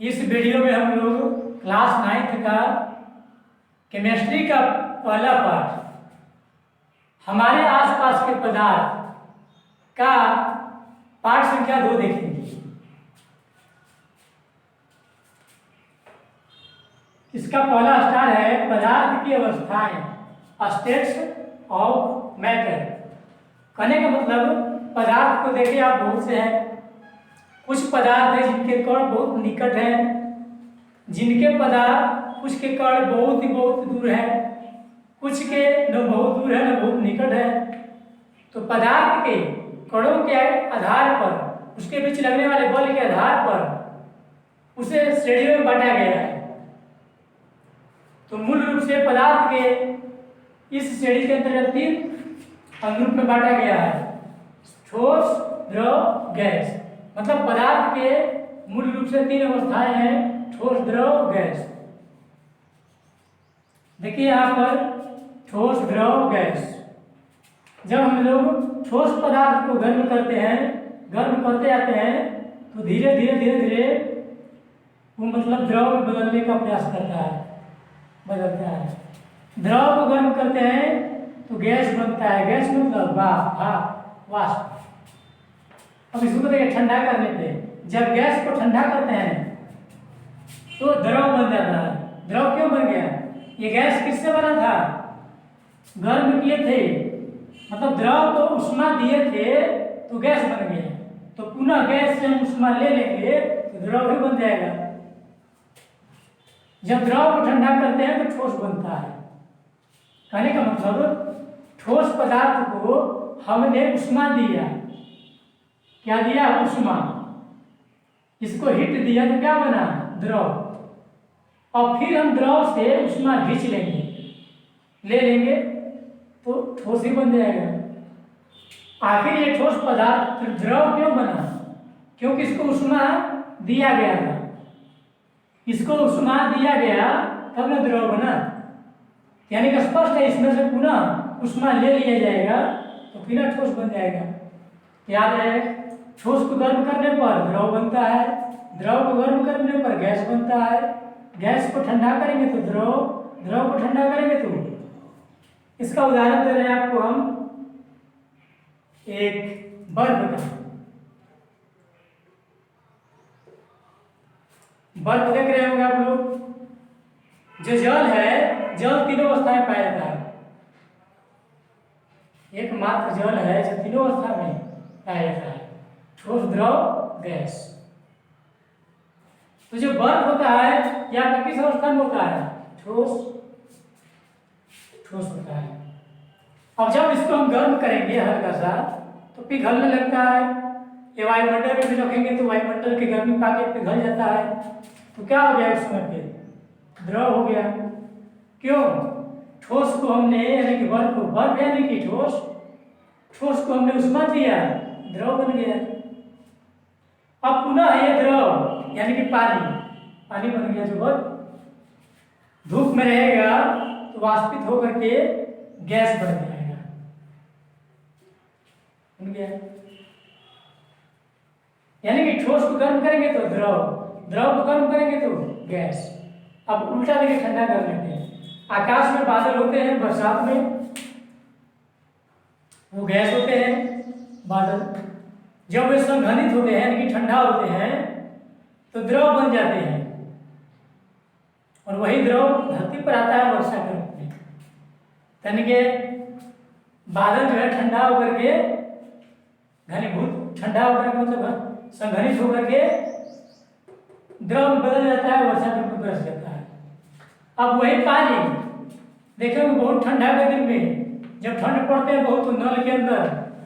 इस वीडियो में हम लोग क्लास 9th का केमिस्ट्री का पहला पार्ट हमारे आसपास के पदार्थ का पाठ संख्या 2 देखेंगे। इसका पहला स्टार है पदार्थ की अवस्थाएं, स्टेट्स ऑफ मैटर। कहने का मतलब पदार्थ को देखिए आप बहुत से हैं। कुछ पदार्थ है जिनके कण बहुत निकट हैं, जिनके पदार्थ कुछ के कण बहुत ही बहुत दूर है, कुछ के न बहुत दूर है न बहुत निकट है। तो पदार्थ के कणों के आधार पर, उसके बीच लगने वाले बल के आधार पर उसे श्रेणियों में बांटा गया है। तो मूल रूप से पदार्थ के इस श्रेणी के अंतर्गत 3 अनुरूप में बांटा गया है: ठोस, द्रव, गैस। मतलब पदार्थ के मूल रूप से 3 अवस्थाएं हैं: ठोस, द्रव, गैस। देखिए यहाँ पर ठोस, द्रव, गैस। जब हम लोग ठोस पदार्थ को गर्म करते हैं, गर्म करते जाते हैं, तो धीरे धीरे धीरे धीरे वो मतलब द्रव में बदलने का प्रयास करता है, बदलता है। द्रव को गर्म करते हैं तो गैस बनता है। गैस मतलब वाष्प। अब इसको देखिए ठंडा करने पे, जब गैस को ठंडा करते हैं तो द्रव बन जाता है। द्रव क्यों बन गया? ये गैस किससे बना था? गर्म किए थे, मतलब द्रव को उष्मा दिए थे तो गैस बन गया। तो पुनः गैस से हम उष्मा ले लेंगे तो द्रव ही बन जाएगा। जब द्रव को ठंडा करते हैं तो ठोस बनता है। कहने का मतलब ठोस पदार्थ को हमने उष्मा दिया। क्या दिया? उष्मा। इसको हिट दिया तो क्या बना? द्रव। और फिर हम द्रव से उष्मा खींच लेंगे, ले लेंगे तो ठोस ही बन जाएगा। आखिर ये ठोस पदार्थ द्रव क्यों बना? क्योंकि इसको उष्मा दिया गया था। इसको उष्मा दिया गया तब ना द्रव बना। यानी कि स्पष्ट है इसमें से पुनः उष्मा ले लिया जाएगा तो फिर ठोस बन जाएगा। याद रहे, ठोस को गर्म करने पर द्रव बनता है, द्रव को गर्म करने पर गैस बनता है, गैस को ठंडा करेंगे तो द्रव, द्रव को ठंडा करेंगे तो। इसका उदाहरण दे रहे हैं आपको हम एक बर्फ का। बर्फ देख रहे होंगे आप लोग। जो जल है, जल 3 अवस्थाएं पाया जाता है। एकमात्र जल है जो 3 अवस्था में पाया जाता है: ठोस, द्रव, गैस। तो जो बर्फ होता है या किस अवस्था में होता है? ठोस, ठोस होता है। अब जब इसको हम गर्म करेंगे हल्का सा तो पिघलने लगता है। ये वायुमंडल में भी रखेंगे तो वायुमंडल की गर्मी पाके पिघल जाता है। तो क्या हो गया? उस समय पे द्रव हो गया। क्यों? ठोस को हमने, यानी कि बर्फ को, बर्फ यानी कि ठोस, ठोस को हमने उष्मा दिया, द्रव बन गया। अब पुनः ये द्रव यानी कि पानी बन गया। जो बर्फ धूप में रहेगा तो वाष्पित होकर के गैस बन जाएगा, बन गया। यानी कि ठोस को गर्म करेंगे तो द्रव, द्रव को गर्म करेंगे तो गैस। अब उल्टा देखिए, ठंडा कर लेते हैं। आकाश में बादल होते हैं बरसात में, वो गैस होते हैं बादल। जब वे संघनित होते हैं यानी कि ठंडा होते हैं तो द्रव बन जाते हैं, और वही द्रव धरती पर आता है वर्षा के रूप में। यानी कि बादल जो है ठंडा होकर के, घनीभूत, ठंडा होकर के मतलब संघनित होकर के द्रव में बदल जाता है, वर्षा के रूप में बरस जाता है। अब वही पानी देखोगे बहुत ठंडा के दिन में, जब ठंड पड़ते हैं बहुत तो नल के अंदर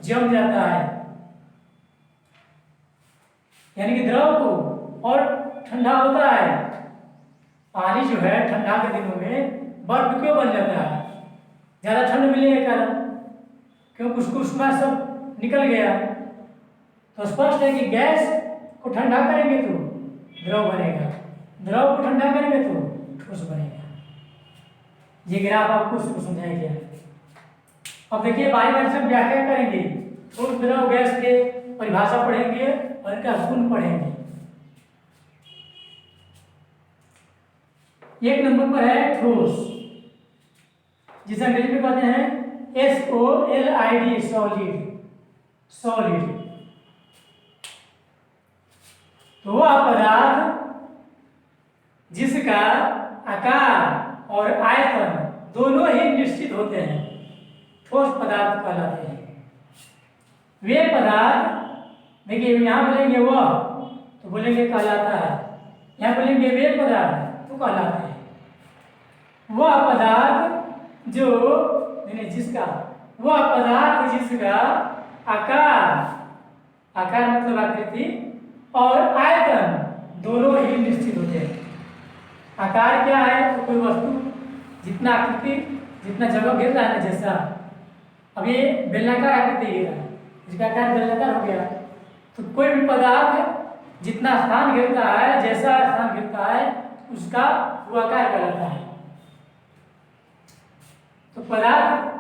जम जाता है, यानी कि द्रव को और ठंडा होता है। पानी जो है ठंडा के दिनों में बर्फ क्यों बन जाता है? ज्यादा ठंड मिलने के कारण, क्योंकि उसको उष्मा सब निकल गया। तो स्पष्ट है कि गैस को ठंडा करेंगे तो द्रव बनेगा, द्रव को ठंडा करेंगे तो ठोस बनेगा। ये ग्राफ आपको उसको समझाया गया। अब देखिए बारी बारी से व्याख्या करेंगे। ठोस, द्रव, गैस के परिभाषा पढ़ेंगे और इनका गुण पढ़ेंगे। एक नंबर पर है ठोस, जिसे अंग्रेजी में कहते हैं SOLID, सॉलिड। सॉलिड तो वह पदार्थ जिसका आकार और आयतन दोनों ही निश्चित होते हैं ठोस पदार्थ कहलाते हैं। वे पदार्थ, देखिए यहाँ बोलेंगे वह तो बोलेंगे कहलाता है, यहाँ बोलेंगे वे पदार्थ तो कहलाते हैं। वह पदार्थ जो जिसका, वह पदार्थ जिसका आकार, आकार मतलब आकृति, और आयतन दोनों ही निश्चित होते हैं। आकार क्या है? तो कोई वस्तु जितना आकृति, जितना जगह घेर रहा है ना, जैसा अब ये बेलनाकार आकृति घेर रहा है, इसका आकार बेलनाकार हो गया। तो कोई भी पदार्थ जितना स्थान घेरता है, जैसा स्थान घेरता है, उसका वो आकार कहलाता है। तो पदार्थ,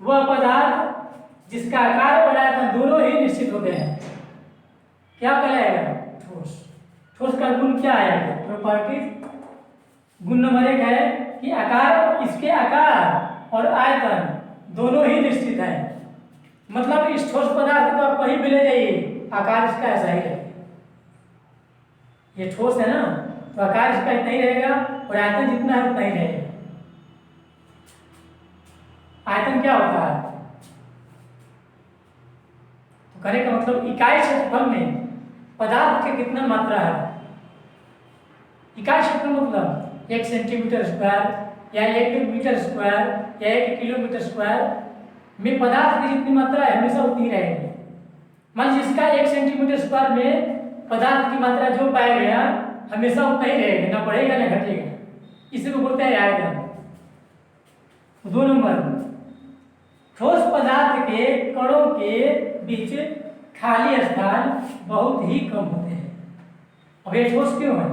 वह पदार्थ जिसका आकार और आयतन दोनों ही निश्चित होते हैं, क्या कहलाएगा? ठोस। ठोस का गुण क्या आएगा? प्रॉपर्टीज। गुण नंबर 1 है कि आकार, इसके आकार और आयतन दोनों ही निश्चित है। मतलब इस ठोस पदार्थ को आप कहीं भी ले जाइए, आकार इसका ऐसा ही रहेगा। ये ठोस है ना, तो आकार इसका इतना ही रहेगा और आयतन जितना है उतना ही रहेगा। आयतन क्या होता है? तो कहने का मतलब इकाई क्षेत्रफल में पदार्थ की कितना मात्रा है। इकाई क्षेत्रफल मतलब 1 सेंटीमीटर स्क्वायर या 1 मीटर स्क्वायर या 1 किलोमीटर स्क्वायर में पदार्थ की जितनी मात्रा है हमेशा उतनी रहेगी। मान लीजिए इसका 1 सेंटीमीटर स्क्वायर में पदार्थ की मात्रा जो पाया गया हमेशा उतना ही रहेगा, ना बढ़ेगा ना घटेगा। इसी को बोलते हैं आयतन। 2 नंबर, ठोस पदार्थ के कणों के बीच खाली स्थान बहुत ही कम होते हैं। अब ये ठोस क्यों है?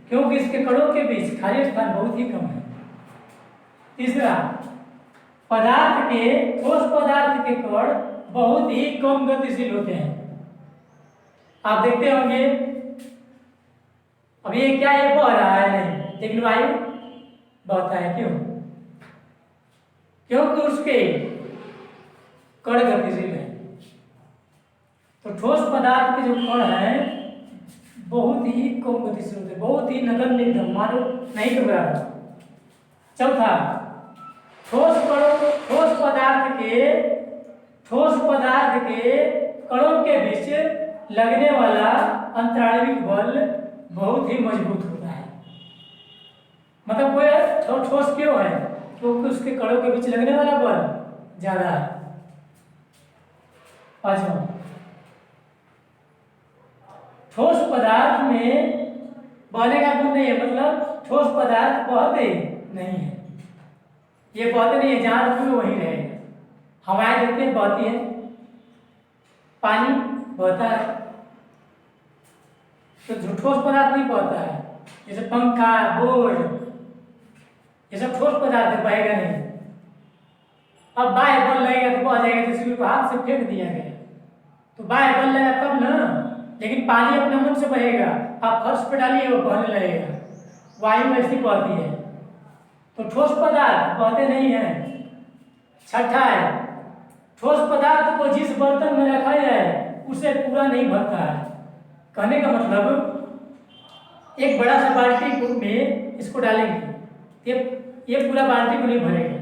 क्योंकि इसके कणों के बीच खाली स्थान बहुत ही कम है। तीसरा, पदार्थ के, ठोस पदार्थ के कण बहुत ही कम गतिशील होते हैं। आप देखते होंगे अब ये क्या, ये बह रहा है नहीं, लेकिन वायु बहता है। क्यों? क्योंकि उसके कण गतिशील है। तो ठोस पदार्थ के जो कण हैं बहुत ही कम गतिशील होते हैं, बहुत ही नगण्य, एकदम मानो नहीं के बराबर। चौथा, ठोस पदार्थ के कणों के बीच लगने वाला अंतराणविक बल बहुत ही मजबूत होता है। मतलब कोई ठोस क्यों है? क्योंकि उसके कणों के बीच लगने वाला बल ज्यादा है। पांचवा, ठोस पदार्थ में बहने का गुण नहीं है, मतलब ठोस पदार्थ बहते नहीं है। ये बहते नहीं है, जहां रुके वहीं रहेगा। हवाएं देखते हैं बहती है, पानी बहता है, तो ठोस पदार्थ नहीं बहता है। जैसे पंखा, बोर्ड, ये सब ठोस पदार्थ है, बहेगा नहीं। अब बाह्य बल लगेगा तो बह जाएगा। जैसे हाथ से फेंक दिया गया तो बाह्य बल लगा तब ना, लेकिन पानी अपने मन से बहेगा। आप फर्श पे डालिए वो बहने लगेगा। वायु ऐसी बहती है। तो ठोस पदार्थ बहते नहीं है। छठा है, ठोस पदार्थ को जिस बर्तन में रखा जाए उसे पूरा नहीं भरता है। कहने का मतलब एक बड़ा सा बाल्टी में इसको डालेंगे, ये पूरा बाल्टी को नहीं भरेगा।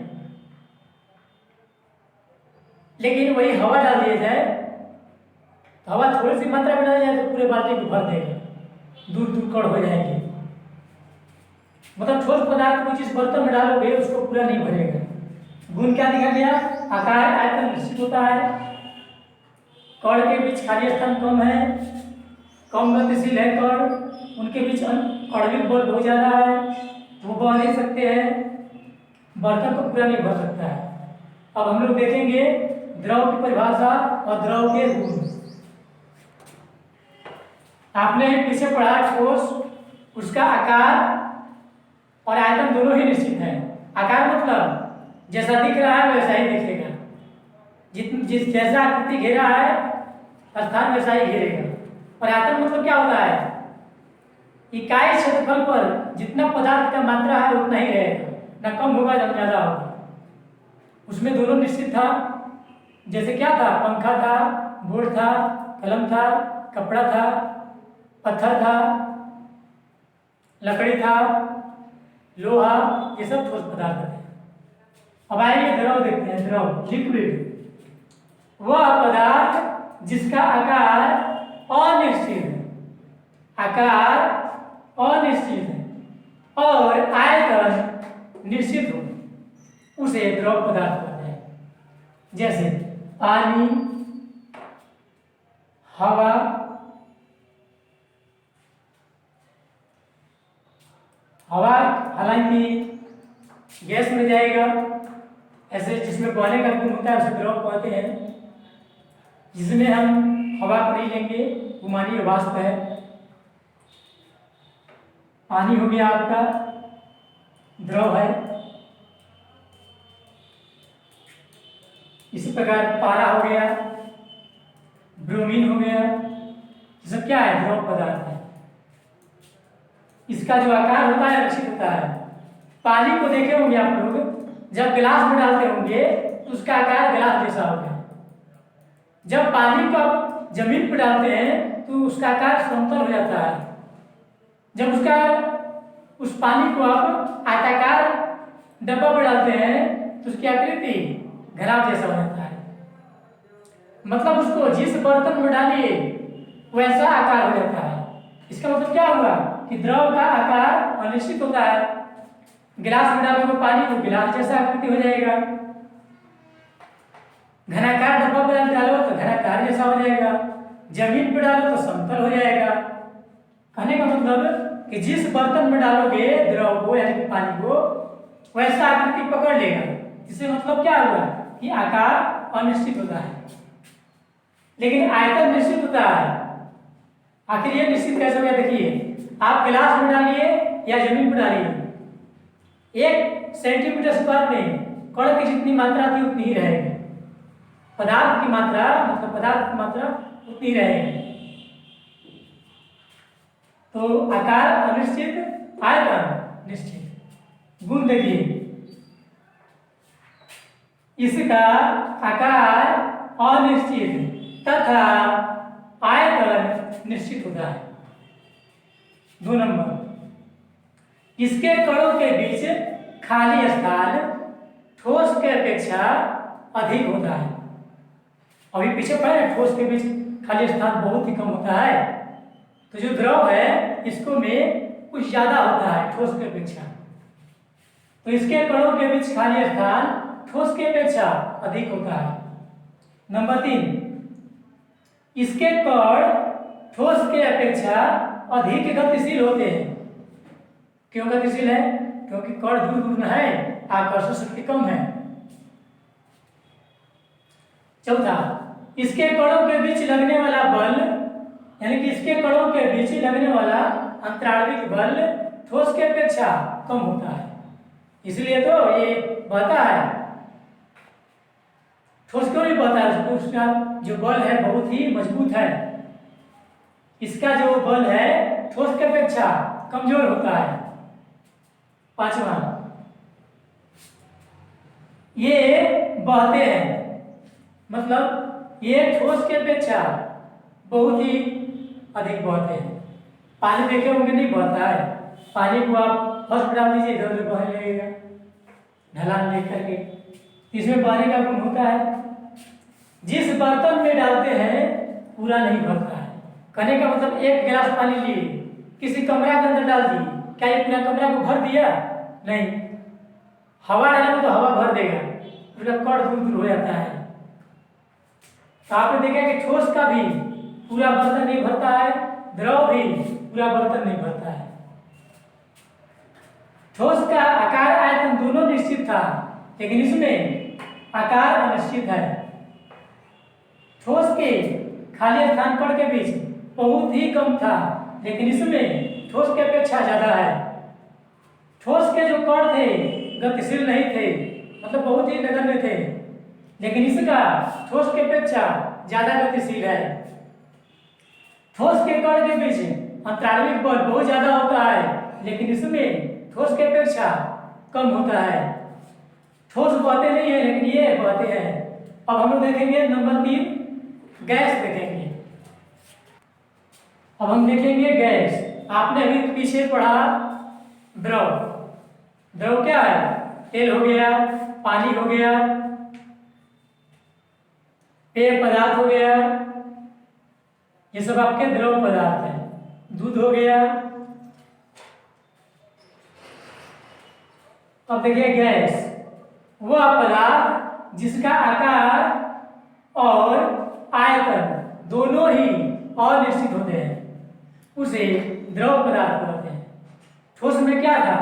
लेकिन वही हवा डाल दिया जाए तो हवा थोड़ी सी मात्रा में डाली जाए तो पूरे बाल्टी को भर देगा, दूर दूर कण हो जाएंगे। मतलब ठोस पदार्थ को जिस बर्तन में डालोगे उसको पूरा नहीं भरेगा। गुण क्या दिखा गया? आकार, आयतन निश्चित होता है, कण के बीच खाली स्थान कम है, कम गतिशील है कण, उनके बीच आणविक बल बहुत ज्यादा है, वो बह नहीं सकते हैं, बर्तन को पूरा नहीं भर सकता है। अब हम लोग देखेंगे द्रव की परिभाषा और द्रव के गुण। आपने पीछे पढ़ा ठोस, उसका आकार और आयतन दोनों ही निश्चित है। आकार मतलब जैसा दिख रहा है वैसा ही दिखेगा, जिस जैसा आकृति घेरा है स्थान वैसा ही घेरेगा। और आयतन मतलब क्या होता है? इकाई क्षेत्रफल पर जितना पदार्थ का मात्रा है उतना ही रहेगा, ना कम होगा ना ज्यादा होगा। उसमें दोनों निश्चित था। जैसे क्या था, पंखा था, बोर्ड था, कलम था, कपड़ा था, पत्थर था, लकड़ी था, लोहा, ये सब ठोस पदार्थ थे। अब आइए द्रव देखते हैं। द्रव लिक्विड वह पदार्थ जिसका आकार अनिश्चित है, आकार अनिश्चित है और आयतन निश्चित हो, उसे द्रव पदार्थ कहते हैं। जैसे पानी, हवा, हवा हालांकि गैस में जाएगा, ऐसे जिसमें बहने का गुण होता है उसे द्रव कहते हैं। जिसमें हम हवा को नहीं लेंगे, वो मानिए वाष्प है। पानी हो गया आपका द्रव है। इसी प्रकार पारा हो गया, ब्रोमीन हो गया, ये सब क्या है, द्रव पदार्थ है। इसका जो आकार होता है निश्चित होता है। पानी को देखे होंगे आप लोग, जब गिलास में डालते होंगे तो उसका आकार गिलास जैसा होगा। जब पानी को आप जमीन पर डालते हैं तो उसका आकार समतल हो जाता है। जब उस पानी को आप आयताकार डब्बा पर डालते हैं तो उसकी आकृति घराव जैसा हो जाता है। मतलब उसको जिस बर्तन में डालिए वैसा आकार हो जाता है। इसका मतलब क्या हुआ कि द्रव का आकार अनिश्चित होता है। गिलास में डालोगे पानी तो गिलास जैसा आकृति हो जाएगा, घनाकार डब्बा पर डालो तो घनाकार जैसा हो जाएगा, जमीन पर डालो तो समतल हो जाएगा। कहने का मतलब कि जिस बर्तन में डालोगे द्रव को यानी कि पानी को, वैसा आकृति पकड़ लेगा। इससे मतलब क्या हुआ कि आकार अनिश्चित होता है लेकिन आयतन निश्चित होता है। आखिर ये निश्चित कैसे हो गया, देखिए आप गिलास में डालिए या जमीन पर डालिए, 1 सेंटीमीटर स्क्वायर में कण की जितनी मात्रा थी उतनी ही रहेगी। पदार्थ की मात्रा मतलब पदार्थ की मात्रा उतनी ही रहेगी। तो आकार अनिश्चित, आयतन निश्चित। गुण देखिए, इसका आकार अनिश्चित तथा आयतन निश्चित होता है। 2 नंबर, इसके कणों के बीच खाली स्थान ठोस के अपेक्षा अधिक होता है। अभी पीछे पढ़े, ठोस के बीच खाली स्थान बहुत ही कम होता है। तो जो द्रव है इसको में कुछ ज्यादा होता है ठोस के अपेक्षा। तो इसके कणों के बीच खाली स्थान ठोस के अपेक्षा अधिक होता है। नंबर 3, इसके कण ठोस के अपेक्षा अधिक गतिशील होते हैं। क्यों गतिशील है? क्योंकि कण दूर दूर है, आकर्षण शक्ति कम है। चौथा, इसके कणों के बीच लगने वाला बल यानी कि इसके कणों के बीच लगने वाला अंतराणविक बल ठोस के अपेक्षा कम होता है, इसलिए तो ये बहता है। ठोस क्यों नहीं बहता है? उसका जो बल है बहुत ही मजबूत है। इसका जो बल है ठोस के अपेक्षा कमजोर होता है। 5वां, ये बहते हैं, मतलब ये ठोस के अपेक्षा बहुत ही अधिक बहते हैं। पानी देखे होंगे नहीं बहता है। पानी को आप फर्स्ट डाल दीजिए, इधर उधर बहने लगेगा ढलान लेकर के। इसमें बहने का गुण होता है। जिस बर्तन में डालते हैं पूरा नहीं भरता है। कहने का मतलब 1 गिलास पानी लिए किसी कमरा के अंदर डाल दिए, क्या ये पूरा कमरा को भर दिया? नहीं। हवा डालेंगे तो हवा भर देगा, पूरा कण दूर दूर हो जाता है। तो आपने देखा कि ठोस का भी पूरा बर्तन नहीं भरता है, द्रव भी पूरा बर्तन नहीं भरता है। ठोस का आकार आयतन दोनों निश्चित था, लेकिन इसमें आकार अनिश्चित है। ठोस के खाली स्थान कण के बीच बहुत ही कम था, लेकिन इसमें ठोस के अपेक्षा ज्यादा है। ठोस के जो कण थे गतिशील नहीं थे, मतलब बहुत ही नगण्य थे, लेकिन इसका ठोस के अपेक्षा ज्यादा गतिशील है। ठोस के कण के बीच अंतराणविक बल बहुत ज्यादा होता है, लेकिन इसमें ठोस की अपेक्षा कम होता है। ठोस बहते नहीं है लेकिन ये बहते हैं। अब हम लोग देखेंगे नंबर 3, गैस देखेंगे। अब हम देखेंगे गैस। आपने अभी पीछे पढ़ा द्रव। द्रव क्या है? तेल हो गया, पानी हो गया, पेय पदार्थ हो गया, ये सब आपके द्रव पदार्थ हैं। दूध हो गया। अब देखिए गैस वह पदार्थ जिसका आकार और आयतन दोनों ही अनिश्चित होते हैं, उसे द्रव पदार्थ कहते हैं। ठोस में क्या था?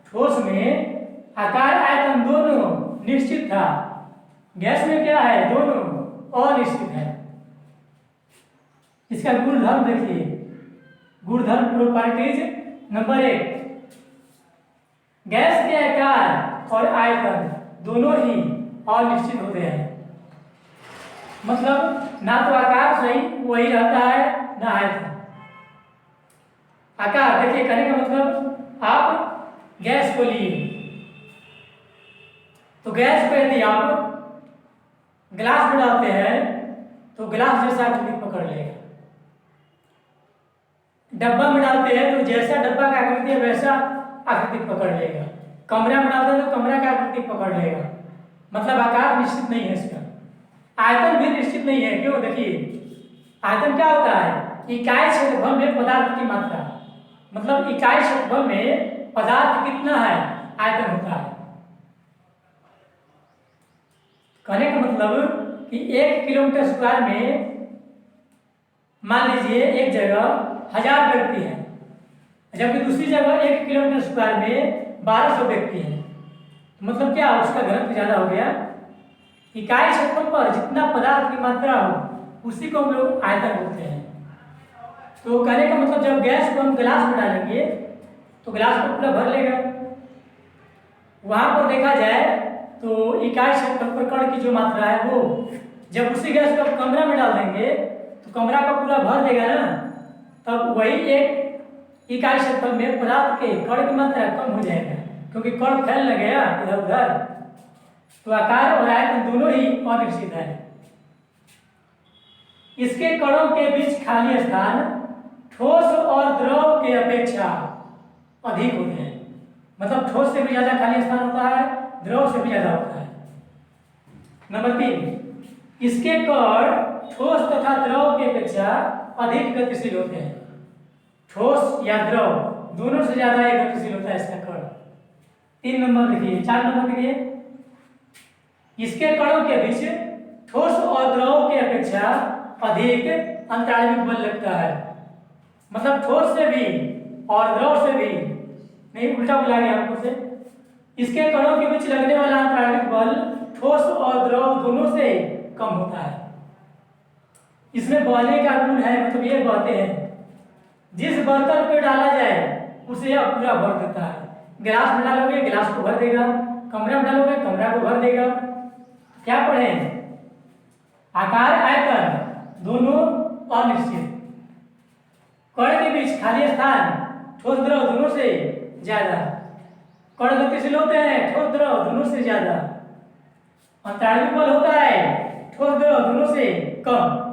ठोस में आकार आयतन दोनों निश्चित था। गैस में क्या है? दोनों अनिश्चित है। इसका गुणधर्म देखिए, गुणधर्म प्रॉपर्टीज नंबर 1, गैस के आकार और आयतन दोनों ही अनिश्चित होते हैं। मतलब ना तो आकार सही वही रहता है, ना आयतन। आकार देखिए, कहने का मतलब आप गैस को लिए तो गैस को यदि आप गिलास में डालते हैं तो गिलास जैसा आकृति पकड़ लेगा। डब्बा में डालते हैं तो जैसा डब्बा का आकृति है वैसा आकृति पकड़ लेगा। कमरा में डालते हैं तो कमरा का आकृति पकड़ लेगा। मतलब आकार निश्चित नहीं है इसका। आयतन भी निश्चित नहीं है। क्यों? देखिए आयतन क्या होता है? इकाई क्षेत्रफल में पदार्थ की मात्रा। मतलब इकाई क्षेत्रफल में पदार्थ कितना है, आयतन होता है। कहने का मतलब कि 1 किलोमीटर स्क्वायर में मान लीजिए एक जगह 1000 व्यक्ति हैं, जबकि दूसरी जगह 1 किलोमीटर स्क्वायर में 1200 व्यक्ति हैं। मतलब क्या? उसका घनत्व ज्यादा हो गया। इकाई क्षेत्रफल पर जितना पदार्थ की मात्रा हो उसी को हम लोग आयतन बोलते हैं। तो कहने का मतलब जब गैस को हम गिलास में डालेंगे तो गिलास को पूरा भर लेगा। वहां पर देखा जाए तो इकाई क्षेत्रफल पर कण की जो मात्रा है वो, जब उसी गैस को आप कमरा में डाल देंगे तो कमरा को पूरा भर देगा ना, तब वही एक इकाई क्षेत्रफल में पदार्थ के कण की मात्रा कम हो जाएगा, क्योंकि कण फैल न गया इधर उधर। तो आकार और आयतन दोनों ही अनिश्चित है। इसके कणों के बीच खाली स्थान ठोस और द्रव के अपेक्षा अधिक होते हैं। मतलब ठोस से भी ज्यादा खाली स्थान होता है, द्रव से भी ज्यादा होता है। नंबर 3, इसके कण ठोस तथा द्रव की अपेक्षा अधिक गतिशील होते हैं। ठोस या द्रव दोनों से ज्यादा ये गतिशील होता है इसका कण। 3 नंबर देखिए, 4 नंबर देखिए, इसके कणों के बीच ठोस और द्रव की अपेक्षा अधिक अंतराणविक बल लगता है। मतलब ठोस से भी और द्रव से भी नहीं, उल्टा बोला गया हमको से। इसके कणों के बीच लगने वाला अंतराणविक बल ठोस और द्रव दोनों से कम होता है। इसमें बहने का गुण है, मतलब ये बहते हैं। जिस बर्तन पे डाला जाए उसे यह पूरा भर देता है। गिलास में डालोगे गिलास को भर देगा, कमरा में डालोगे कमरा को भर देगा। क्या पढ़े? आकार आयतन दोनों अनिश्चित, कण के बीच खाली स्थान ठोस द्रव दोनों से ज्यादा, कण गतिशील होते हैं ठोस द्रव दोनों से ज्यादा, अंतराणविक बल होता है ठोस द्रव दोनों से कम।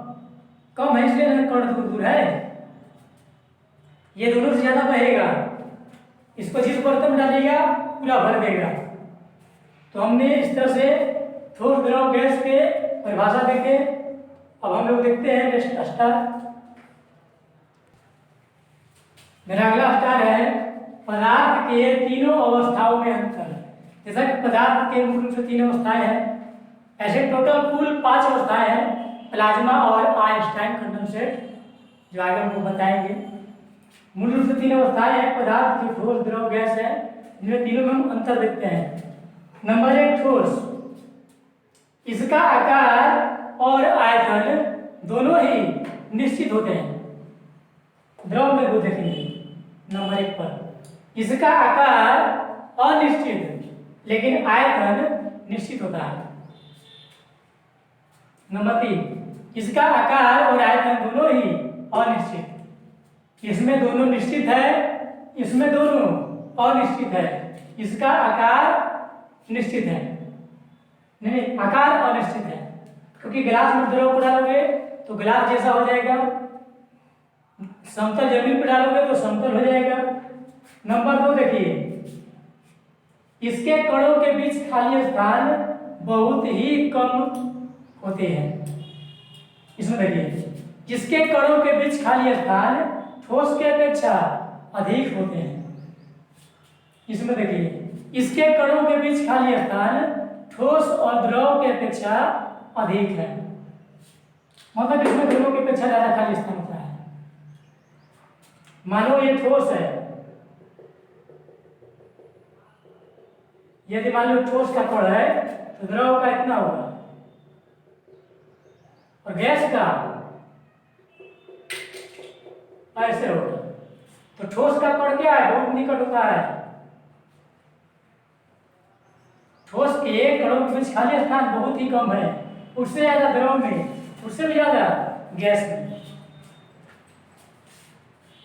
कम है इसलिए कण दूर दूर है, ये दोनों से ज्यादा बहेगा। इसको जिस बर्तन में डालिएगा पूरा भर देगा। तो हमने इस तरह से ठोस द्रव गैस के परिभाषा देखे। अब हम लोग देखते हैं नेक्स्ट स्टार। मेरा अगला स्टार है पदार्थ के तीनों अवस्थाओं में अंतर। जैसा कि पदार्थ के मुख्य रूप से 3 अवस्थाएं हैं, ऐसे टोटल कुल 5 अवस्थाएं हैं। प्लाज्मा और आइंस्टाइन कंडेंसेट, जो आगे हमको बताएंगे। मूल रूप से 3 अवस्थाएं हैं पदार्थ, जो ठोस द्रव गैस है, जिनमें तीनों में हम अंतर देखते हैं। नंबर 1 ठोस। इसका आकार और आयतन दोनों ही निश्चित होते हैं। द्रव में वो देखेंगे नंबर 1 पर। इसका आकार अनिश्चित लेकिन आयतन निश्चित होता है। नंबर 3, इसका आकार और आयतन दोनों ही अनिश्चित इसमें दोनों निश्चित है, इसमें दोनों अनिश्चित है। इसका आकार निश्चित है, नहीं आकार अनिश्चित है, क्योंकि गिलास में द्रव को डालोगे तो गिलास जैसा हो जाएगा, समतल जमीन पर डालोगे तो समतल हो जाएगा। नंबर 2 देखिए, इसके कणों के बीच खाली स्थान बहुत ही कम होते हैं। इसमें देखिए, जिसके कणों के बीच खाली स्थान ठोस के अपेक्षा अधिक होते हैं। इसमें देखिए, इसके कणों के बीच खाली स्थान ठोस और द्रव के अपेक्षा अधिक है, मतलब इसमें दोनों की अपेक्षा ज्यादा खाली स्थान होता है। मानो ये ठोस है, यदि मान लो ठोस का कण है तो द्रव का इतना होगा, और गैस का ऐसे होगा। तो ठोस का कण क्या है, बहुत निकट होता है। ठोस के कणों के बीच खाली स्थान बहुत ही कम है, उससे ज्यादा द्रव में, उससे भी ज्यादा गैस में।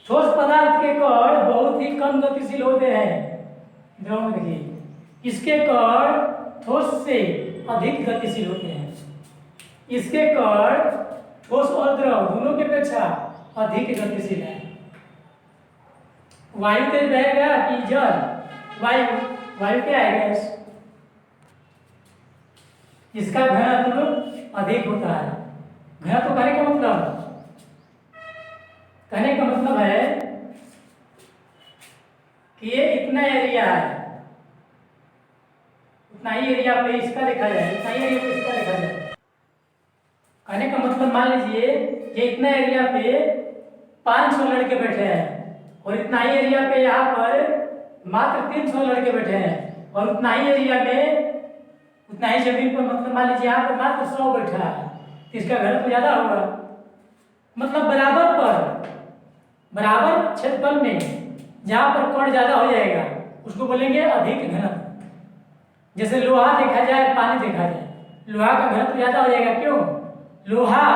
ठोस पदार्थ के कण बहुत ही कम गतिशील होते हैं द्रव में। देखिए, इसके कण ठोस से अधिक गतिशील होते हैं। इसके कण ठोस और द्रव दोनों की अपेक्षा अधिक गतिशील है। वायु तेज बहेगा कि जल? वायु, वायु क्या है, गैस। इसका घनत्व अधिक होता है। घनत्व कहने का मतलब है कि ये इतना एरिया है, उतना ही एरिया पे इसका लिखा जाए, उतना ही एरिया पे इसका लिखा जाए। कहने का मतलब मान लीजिए ये इतना एरिया पे 500 लड़के बैठे हैं, और इतना ही एरिया पे यहाँ पर मात्र 300 लड़के बैठे हैं, और उतना ही एरिया में, उतना ही जमीन पर, मतलब मान लीजिए यहाँ पर मात्र 100 बैठा है, तो इसका घनत्व ज्यादा होगा। मतलब बराबर क्षेत्रफल में जहाँ पर कण ज्यादा हो जाएगा उसको बोलेंगे अधिक घनत्व। जैसे लोहा देखा जाए, पानी देखा जाए, लोहा का घनत्व ज्यादा हो जाएगा। क्यों? लोहा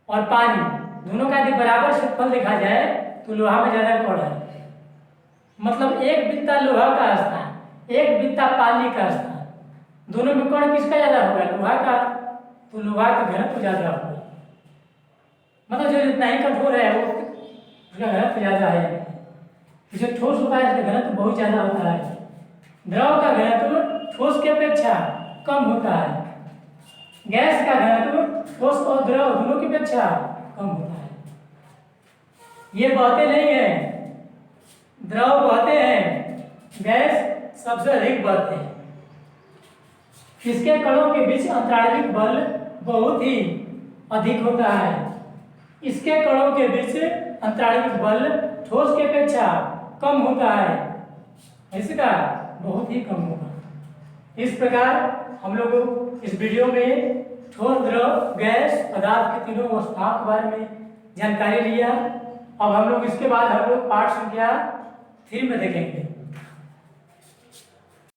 और पानी दोनों का यदि बराबर क्षेत्रफल देखा जाए तो लोहा में ज्यादा कण है। मतलब एक बित्ता लोहा का स्थान, एक बित्ता पानी का स्थान, दोनों में कण किसका ज्यादा होगा? लोहा का। तो लोहा का घनत्व ज्यादा होगा, मतलब जो जितना ही कठोर है वो उसका घनत्व ज्यादा है। जो ठोस होता है इसका घनत्व बहुत ज्यादा होता है। द्रव का घनत्व ठोस की अपेक्षा कम होता है। गैस का घनत्व ठोस और द्रव दोनों की अपेक्षा कम होता है। ये बहते नहीं है, द्रव बहते हैं, गैस सबसे अधिक बहते हैं। इसके कणों के बीच अंतराणविक बल बहुत ही अधिक होता है। इसके कणों के बीच अंतराणविक बल ठोस की अपेक्षा कम होता है, इसका बहुत ही कम होगा। इस प्रकार हम लोग इस वीडियो में ठोस, द्रव, गैस, पदार्थ के तीनों अवस्थाओं के बारे में जानकारी लिया। अब हम लोग इसके बाद हम लोग पाठ संख्या 3 में देखेंगे।